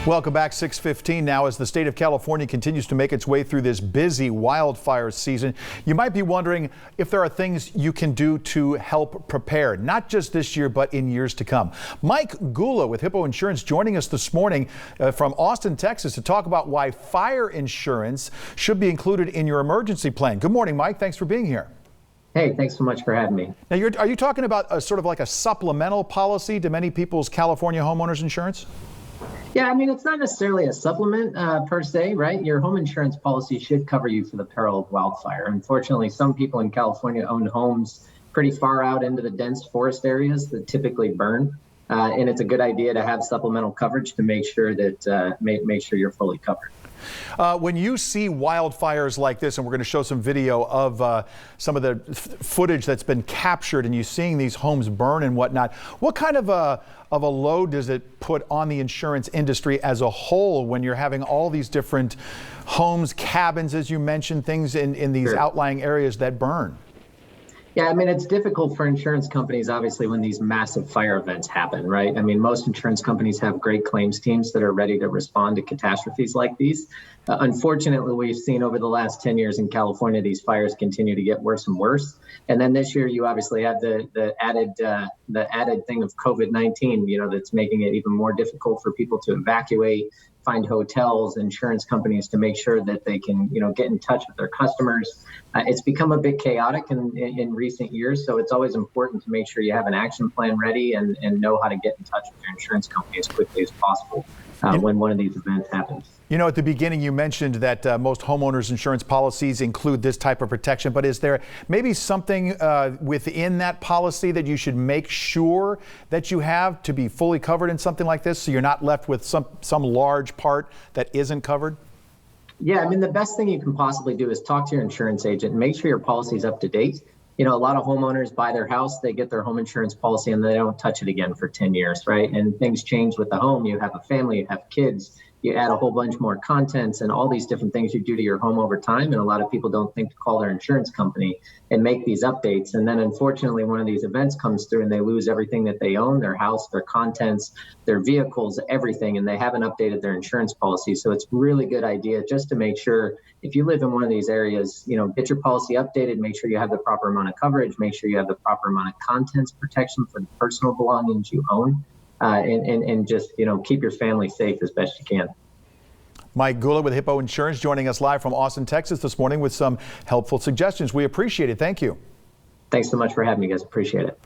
Welcome back. 6:15 now as the state of California continues to make its way through this busy wildfire season. You might be wondering if there are things you can do to help prepare, not just this year, but in years to come. Mike Gula with Hippo Insurance joining us this morning from Austin, Texas to talk about why fire insurance should be included in your emergency plan. Good morning, Mike. Thanks for being here. Hey, thanks so much for having me. Now, are you talking about a sort of like a supplemental policy to many people's California homeowners insurance? Yeah, I mean, it's not necessarily a supplement per se, right? Your home insurance policy should cover you for the peril of wildfire. Unfortunately, some people in California own homes pretty far out into the dense forest areas that typically burn. And it's a good idea to have supplemental coverage to make sure that make sure you're fully covered. When you see wildfires like this, and we're going to show some video of some of the footage that's been captured, and you seeing these homes burn and whatnot, what kind of a load does it put on the insurance industry as a whole when you're having all these different homes, cabins, as you mentioned, things in these Sure. outlying areas that burn? Yeah, I mean, it's difficult for insurance companies, obviously, when these massive fire events happen, right? I mean, most insurance companies have great claims teams that are ready to respond to catastrophes like these. Unfortunately, we've seen over the last 10 years in California, these fires continue to get worse and worse. And then this year, you obviously have the added thing of COVID-19, that's making it even more difficult for people to evacuate, find hotels, insurance companies to make sure that they can, get in touch with their customers. It's become a bit chaotic in recent years, so it's always important to make sure you have an action plan ready and know how to get in touch with your insurance company as quickly as possible when one of these events happens. At the beginning you mentioned that most homeowners insurance policies include this type of protection, but is there maybe something within that policy that you should make sure that you have to be fully covered in something like this, so you're not left with some large part that isn't covered? Yeah, I mean, the best thing you can possibly do is talk to your insurance agent and make sure your policy is up to date. A lot of homeowners buy their house, they get their home insurance policy, and they don't touch it again for 10 years, right? And things change with the home. You have a family, you have kids, you add a whole bunch more contents and all these different things you do to your home over time. And a lot of people don't think to call their insurance company and make these updates. And then unfortunately, one of these events comes through and they lose everything that they own, their house, their contents, their vehicles, everything, and they haven't updated their insurance policy. So it's a really good idea just to make sure if you live in one of these areas, get your policy updated, make sure you have the proper amount of coverage, make sure you have the proper amount of contents protection for the personal belongings you own. And just, keep your family safe as best you can. Mike Gula with Hippo Insurance joining us live from Austin, Texas this morning with some helpful suggestions. We appreciate it. Thank you. Thanks so much for having me, guys. Appreciate it.